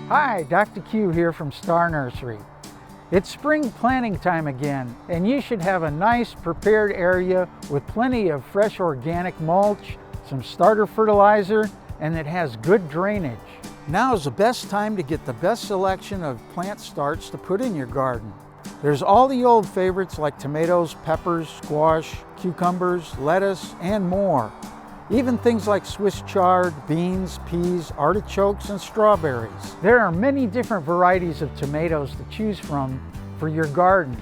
Hi, Dr. Q here from Star Nursery. It's spring planting time again, and you should have a nice prepared area with plenty of fresh organic mulch, some starter fertilizer, and it has good drainage. Now is the best time to get the best selection of plant starts to put in your garden. There's all the old favorites like tomatoes, peppers, squash, cucumbers, lettuce, and more. Even things like Swiss chard, beans, peas, artichokes, and strawberries. There are many different varieties of tomatoes to choose from for your garden.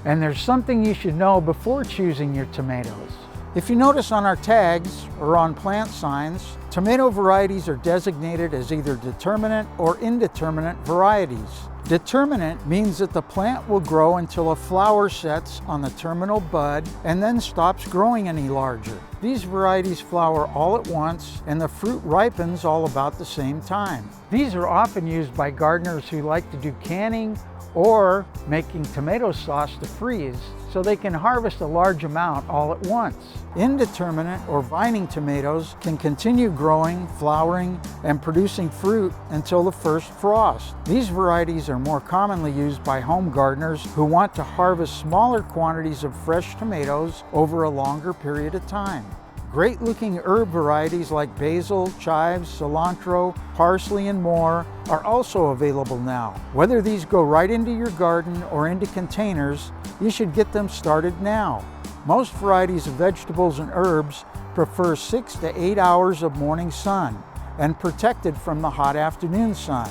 And there's something you should know before choosing your tomatoes. If you notice on our tags or on plant signs, tomato varieties are designated as either determinate or indeterminate varieties. Determinate means that the plant will grow until a flower sets on the terminal bud and then stops growing any larger. These varieties flower all at once and the fruit ripens all about the same time. These are often used by gardeners who like to do canning or making tomato sauce to freeze so they can harvest a large amount all at once. Indeterminate or vining tomatoes can continue growing, flowering, and producing fruit until the first frost. These varieties are more commonly used by home gardeners who want to harvest smaller quantities of fresh tomatoes over a longer period of time. Great looking herb varieties like basil, chives, cilantro, parsley, and more are also available now. Whether these go right into your garden or into containers, you should get them started now. Most varieties of vegetables and herbs prefer 6 to 8 hours of morning sun and protected from the hot afternoon sun.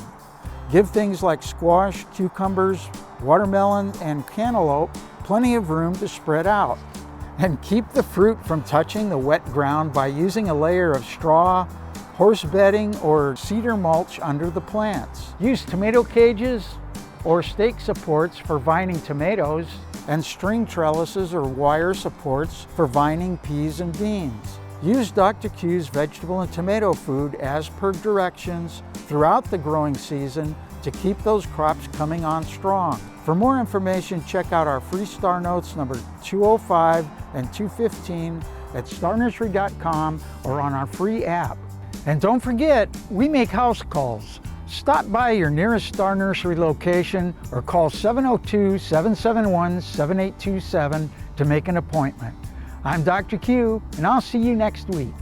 Give things like squash, cucumbers, watermelon, and cantaloupe plenty of room to spread out. And keep the fruit from touching the wet ground by using a layer of straw, horse bedding, or cedar mulch under the plants. Use tomato cages or stake supports for vining tomatoes and string trellises or wire supports for vining peas and beans. Use Dr. Q's vegetable and tomato food as per directions throughout the growing season to keep those crops coming on strong. For more information, check out our free Star Notes number 205 and 215 at starnursery.com or on our free app. And don't forget, we make house calls. Stop by your nearest Star Nursery location or call 702-771-7827 to make an appointment. I'm Dr. Q, and I'll see you next week.